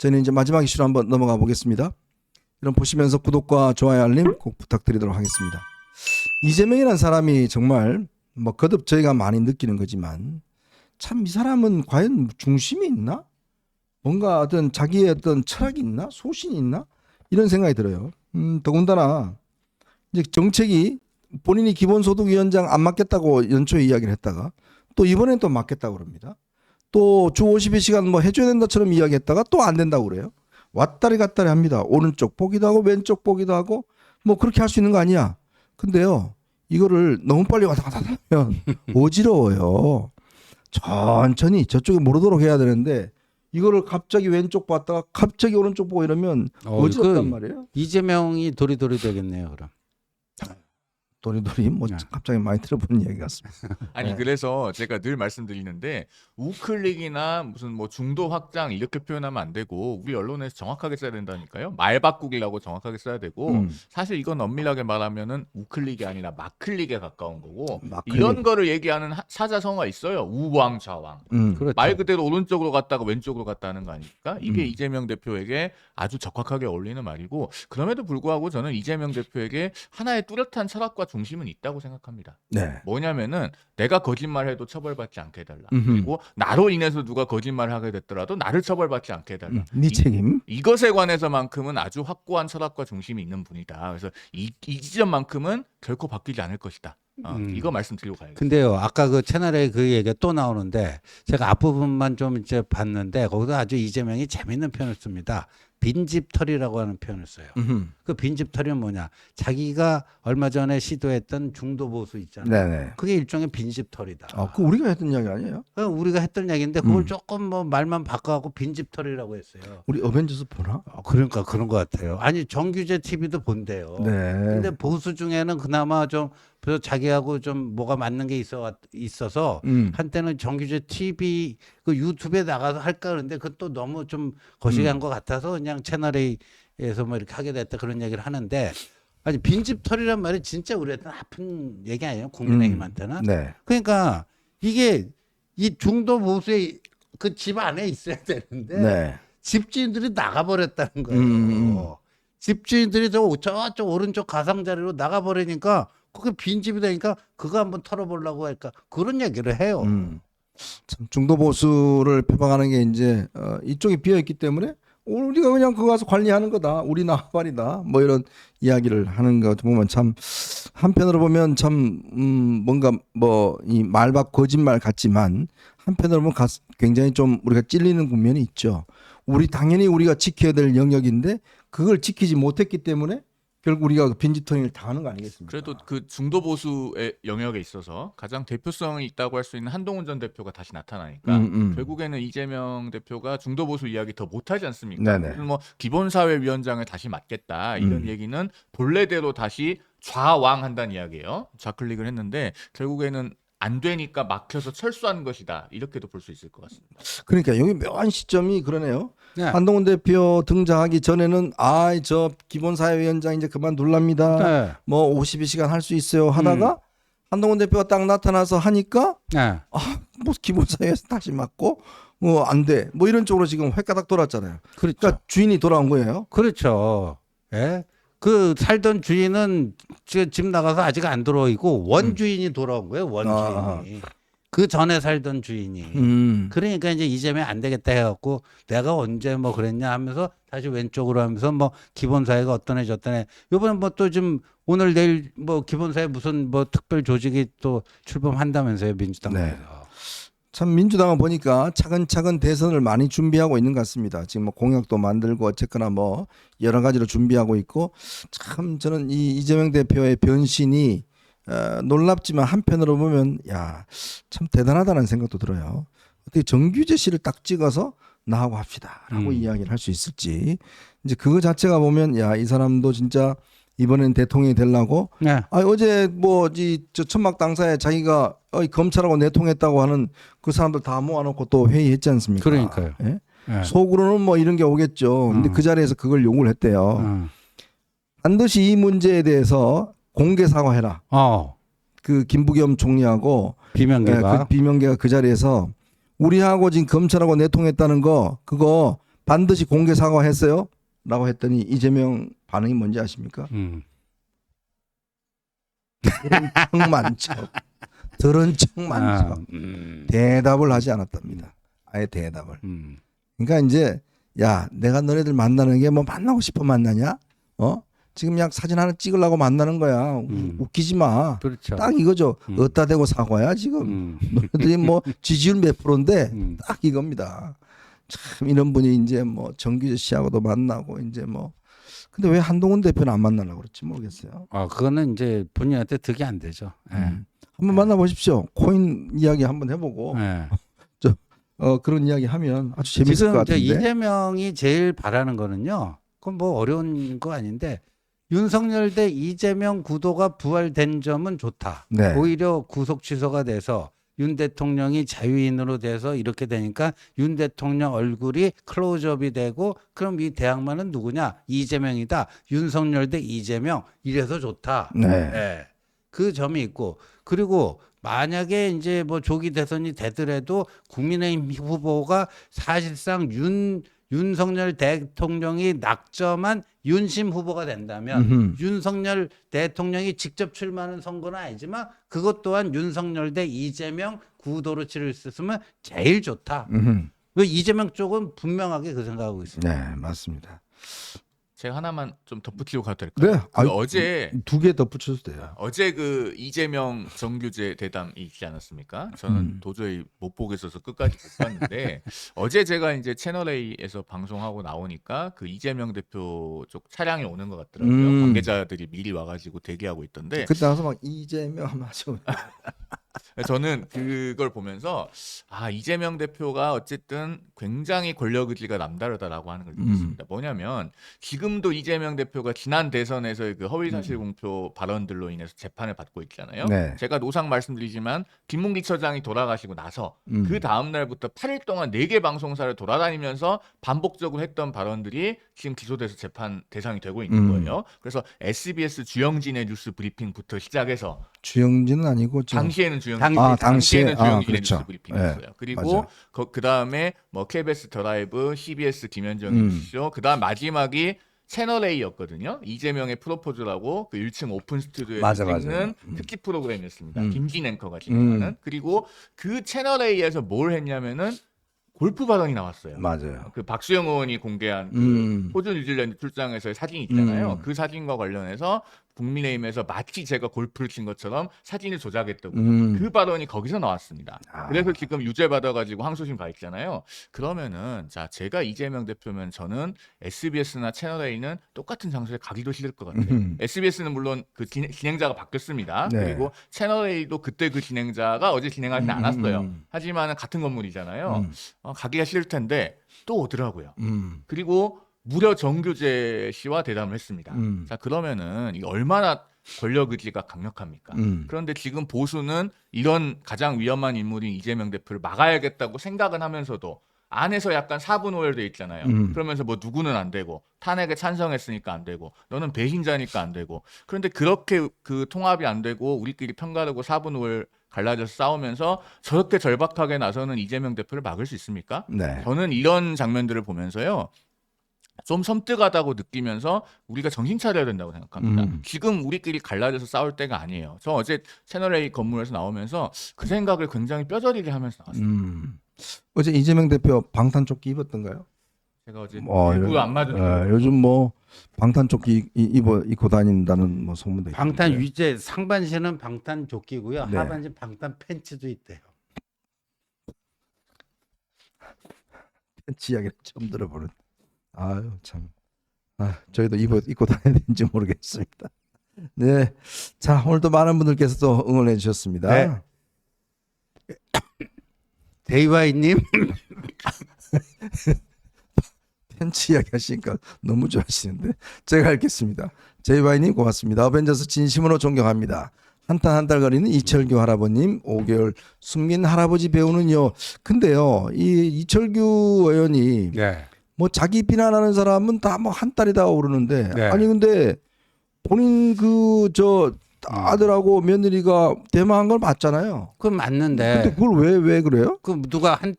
저희는 이제 마지막 이슈로 한번 넘어가 보겠습니다. 이런 보시면서 구독과 좋아요 알림 꼭 부탁드리도록 하겠습니다. 이재명이라는 사람이 정말 뭐 거듭 저희가 많이 느끼는 거지만 참 이 사람은 과연 중심이 있나? 뭔가 어떤 자기의 어떤 철학이 있나? 소신이 있나? 이런 생각이 들어요. 더군다나 이제 정책이 본인이 기본소득위원장 안 맡겠다고 연초에 이야기를 했다가 또 이번엔 또 맡겠다고 그럽니다. 또 주 52시간 뭐 해줘야 된다처럼 이야기했다가 또 안 된다고 그래요. 왔다리 갔다리 합니다. 오른쪽 보기도 하고 왼쪽 보기도 하고 뭐 그렇게 할 수 있는 거 아니야. 근데요 이거를 너무 빨리 왔다 갔다 하면 어지러워요. 천천히 저쪽에 모르도록 해야 되는데 이거를 갑자기 왼쪽 봤다가 갑자기 오른쪽 보고 이러면 어지럽단 말이에요. 이재명이 도리도리 되겠네요. 그럼. 도리도리 뭐 네. 갑자기 많이 들어보는 얘기 같습니다. 아니 네. 그래서 제가 늘 말씀드리는데 우클릭이나 무슨 뭐 중도 확장 이렇게 표현하면 안 되고 우리 언론에서 정확하게 써야 된다니까요. 말 바꾸기라고 정확하게 써야 되고 사실 이건 엄밀하게 말하면은 우클릭이 아니라 마클릭에 가까운 거고 마클릭. 이런 거를 얘기하는 사자성어가 있어요. 우왕 좌왕. 그렇죠. 말 그대로 오른쪽으로 갔다가 왼쪽으로 갔다는 거 아닙니까? 이게 이재명 대표에게 아주 적확하게 어울리는 말이고 그럼에도 불구하고 저는 이재명 대표에게 하나의 뚜렷한 철학과 중심은 있다고 생각합니다. 네. 뭐냐면은 내가 거짓말해도 처벌받지 않게 해달라. 음흠. 그리고 나로 인해서 누가 거짓말을 하게 됐더라도 나를 처벌받지 않게 해달라. 네 책임. 이것에 관해서만큼은 아주 확고한 철학과 중심이 있는 분이다. 그래서 이 지점만큼은 결코 바뀌지 않을 것이다. 이거 말씀드리고 가야겠습니다. 근데요, 아까 그 채널에 그 얘기가 또 나오는데 제가 앞부분만 좀 이제 봤는데 거기서 아주 이재명이 재밌는 표현을 씁니다. 빈집털이라고 하는 표현을 써요. 그 빈집털이는 뭐냐? 자기가 얼마 전에 시도했던 중도 보수 있잖아요. 네네. 그게 일종의 빈집털이다. 그 우리가 했던 이야기 아니에요? 우리가 했던 얘기인데 그걸 조금 뭐 말만 바꿔갖고 빈집털이라고 했어요. 우리 어벤져스 보나? 그러니까 그런 것 같아요. 아니 정규제 TV도 본대요. 네. 근데 보수 중에는 그나마 좀 그래서 자기하고 좀 뭐가 맞는 게 있어서 한때는 정규제 TV 그 유튜브에 나가서 할까 그러는데 그것도 너무 좀 거시기한 것 같아서 그냥 채널 A에서 뭐 이렇게 하게 됐다 그런 얘기를 하는데 아니 빈집털이란 말이 진짜 우리한테는 아픈 얘기 아니에요 국민의힘한테는. 네. 그러니까 이게 이 중도 보수의 그 집 안에 있어야 되는데 네. 집주인들이 나가버렸다는 거예요. 집주인들이 저쪽 오른쪽 가상자리로 나가버리니까 그게 빈집이 되니까 그거 한번 털어보려고 할까 그런 얘기를 해요. 참 중도 보수를 표방하는 게 이제 이쪽이 비어 있기 때문에 우리가 그냥 그거 가서 관리하는 거다. 우리 나발이다. 뭐 이런 이야기를 하는 거 보면 참 한편으로 보면 참 뭔가 뭐 이 말박 거짓말 같지만 한편으로 보면 굉장히 좀 우리가 찔리는 국면이 있죠. 당연히 우리가 지켜야 될 영역인데 그걸 지키지 못했기 때문에 결국 우리가 빈집털이를 당하는 거 아니겠습니까? 그래도 그 중도 보수의 영역에 있어서 가장 대표성이 있다고 할 수 있는 한동훈 전 대표가 다시 나타나니까 결국에는 이재명 대표가 중도 보수 이야기 더 못하지 않습니까? 네네. 그래서 뭐 기본사회위원장을 다시 맡겠다 이런 얘기는 본래대로 다시 좌왕한다는 이야기예요. 좌클릭을 했는데 결국에는 안 되니까 막혀서 철수한 것이다 이렇게도 볼 수 있을 것 같습니다. 그러니까 여기 묘한 시점이 그러네요. 네. 한동훈 대표 등장하기 전에는 저 기본사회위원장 이제 그만둘랍니다. 네. 뭐 52시간 할 수 있어요 하다가 한동훈 대표가 딱 나타나서 하니까 네. 뭐 기본사회에서 다시 맡고 뭐 안 돼. 뭐 이런 쪽으로 지금 획가닥 돌았잖아요. 그렇죠. 그러니까 주인이 돌아온 거예요. 그렇죠. 예. 그 살던 주인은 집 나가서 아직 안 들어와 있고 원주인이 돌아온 거예요. 원주인이. 그 전에 살던 주인이. 그러니까 이제 이재명 안 되겠다 해갖고 내가 언제 뭐 그랬냐 하면서 다시 왼쪽으로 하면서 뭐 기본사회가 어떤 애 저떤 애 이번에 뭐 또 좀 오늘 내일 뭐 기본사회 무슨 뭐 특별 조직이 또 출범한다면서요 민주당에서. 네. 참 민주당은 보니까 차근차근 대선을 많이 준비하고 있는 것 같습니다. 지금 뭐 공약도 만들고 어쨌거나 뭐 여러 가지로 준비하고 있고 참 저는 이 이재명 대표의 변신이 놀랍지만 한편으로 보면 참 대단하다는 생각도 들어요. 어떻게 정규재 씨를 딱 찍어서 나하고 합시다라고 이야기를 할 수 있을지 이제 그거 자체가 보면 이 사람도 진짜 이번엔 대통령이 되려고 네. 어제 저 천막 당사에 자기가 검찰하고 내통했다고 하는 그 사람들 다 모아놓고 또 회의했지 않습니까? 그러니까요. 예? 네. 속으로는 뭐 이런 게 오겠죠. 근데 그 자리에서 그걸 요구를 했대요. 반드시 이 문제에 대해서 공개 사과해라. 그 김부겸 총리하고 비명계가 그 비명계가 그 자리에서 우리하고 지금 검찰하고 내통했다는 거 그거 반드시 공개 사과했어요? 라고 했더니 이재명 반응이 뭔지 아십니까? 들은 척 만척. 들은 척 만척. 대답을 하지 않았답니다. 아예 대답을. 그러니까 이제 야 내가 너네들 만나는 게 뭐 만나고 싶어 만나냐? 지금 그냥 사진 하나 찍으려고 만나는 거야. 웃기지 마. 그렇죠. 딱 이거죠. 어디다 대고 사과야 지금. 너희들이 뭐 지지율 몇 프로인데 딱 이겁니다. 참 이런 분이 이제 뭐 정규재 씨하고도 만나고 이제 뭐 근데 왜 한동훈 대표는 안 만나려고 그랬지 모르겠어요. 그거는 이제 본인한테 득이 안 되죠. 한번 만나보십시오. 코인 이야기 한번 해보고 그런 이야기 하면 아주 재밌을 것 지금 같은데. 이재명이 제일 바라는 거는요. 그건 뭐 어려운 거 아닌데 윤석열 대 이재명 구도가 부활된 점은 좋다. 네. 오히려 구속 취소가 돼서 윤 대통령이 자유인으로 돼서 이렇게 되니까 윤 대통령 얼굴이 클로즈업이 되고 그럼 이 대항마는 누구냐? 이재명이다. 윤석열 대 이재명 이래서 좋다. 네. 그 점이 있고 그리고 만약에 이제 뭐 조기 대선이 되더라도 국민의힘 후보가 사실상 윤석열 대통령이 낙점한 윤심 후보가 된다면 윤석열 대통령이 직접 출마하는 선거는 아니지만 그것 또한 윤석열 대 이재명 구도로 치를 수 있으면 제일 좋다. 왜 이재명 쪽은 분명하게 그 생각하고 있습니다. 네, 맞습니다. 제가 하나만 좀 덧붙이고 가도 될까요? 네. 그 어제 두 개 덧붙여도 돼요. 어제 그 이재명 정규제 대담이 있지 않았습니까? 저는 도저히 못 보겠어서 끝까지 못 봤는데 어제 제가 이제 채널 A에서 방송하고 나오니까 그 이재명 대표 쪽 차량이 오는 것 같더라고요. 관계자들이 미리 와가지고 대기하고 있던데 그때 나서 막 이재명 하죠. 저는 그걸 보면서 이재명 대표가 어쨌든 굉장히 권력 의지가 남다르다라고 하는 걸 느꼈습니다. 뭐냐면 지금도 이재명 대표가 지난 대선에서의 그 허위사실 공표 발언들로 인해서 재판을 받고 있잖아요. 네. 제가 노상 말씀드리지만 김문기 처장이 돌아가시고 나서 그 다음 날부터 8일 동안 4개 방송사를 돌아다니면서 반복적으로 했던 발언들이 지금 기소돼서 재판 대상이 되고 있는 거예요. 그래서 SBS 주영진의 뉴스 브리핑부터 시작해서 주영진은 아니고 당시에는 주영진, 당시에 주영진의 그렇죠. 뉴스 브리핑이었어요. 네, 그리고 그 다음에 뭐 KBS 드라이브, CBS 김현정의 뉴스쇼, 그 다음 마지막이 채널 A였거든요. 이재명의 프로포즈라고 그 1층 오픈 스튜디오에서 찍는 특집 프로그램이었습니다. 김진 앵커가 진행하는. 그리고 그 채널 A에서 뭘 했냐면은 골프 발언이 나왔어요. 맞아요. 그 박수영 의원이 공개한 그 호주 뉴질랜드 출장에서의 사진 있잖아요. 그 사진과 관련해서 국민의힘에서 마치 제가 골프를 친 것처럼 사진을 조작했다고 그 발언이 거기서 나왔습니다. 그래서 지금 유죄 받아가지고 항소심 가 있잖아요. 그러면은 자 제가 이재명 대표면 저는 SBS나 채널A는 똑같은 장소에 가기도 싫을 것 같아요. SBS는 물론 그 진행자가 바뀌었습니다. 네. 그리고 채널A도 그때 그 진행자가 어제 진행하지 않았어요. 하지만은 같은 건물이잖아요. 가기가 싫을 텐데 또 오더라고요. 그리고 무려 정규재 씨와 대담을 했습니다. 자 그러면은 이게 얼마나 권력 의지가 강력합니까? 그런데 지금 보수는 이런 가장 위험한 인물인 이재명 대표를 막아야겠다고 생각은 하면서도 안에서 약간 사분오열돼 있잖아요. 그러면서 뭐 누구는 안 되고 탄핵에 찬성했으니까 안 되고 너는 배신자니까 안 되고 그런데 그렇게 그 통합이 안 되고 우리끼리 편가르고 사분오열 갈라져서 싸우면서 저렇게 절박하게 나서는 이재명 대표를 막을 수 있습니까? 네. 저는 이런 장면들을 보면서요. 좀 섬뜩하다고 느끼면서 우리가 정신 차려야 된다고 생각합니다. 지금 우리끼리 갈라져서 싸울 때가 아니에요. 저 어제 채널A 건물에서 나오면서 그 생각을 굉장히 뼈저리게 하면서 나왔어요. 어제 이재명 대표 방탄조끼 입었던가요? 제가 어제 일부러 안 맞은 요즘 뭐 방탄조끼 입고 다닌다는 뭐 소문도 있고. 방탄 위제 상반신은 방탄 조끼고요. 네. 하반신 방탄 팬츠도 있대요. 팬츠 이야기를 처음 들어보는. 아유 참. 저희도 입고 다녀야 되는지 모르겠습니다. 네. 자 오늘도 많은 분들께서 또 응원해 주셨습니다. 네. 데이와이님 팬츠 이야기 하시니까 너무 좋아하시는데 제가 읽겠습니다. 제이와이님 고맙습니다. 어벤져스 진심으로 존경합니다. 한탄 한달 거리는 이철규 할아버님 5개월 숨긴 할아버지 배우는요. 근데요 이 이철규 의원이 네. 뭐 자기 비난하는 사람은 다 뭐 한 달이다 오르는데 네. 아니 근데 본인 그 저 아들하고 며느리가 대마한 걸 맞잖아요. 그건 맞는데 근데 그걸 왜 그래요? 그 누가 한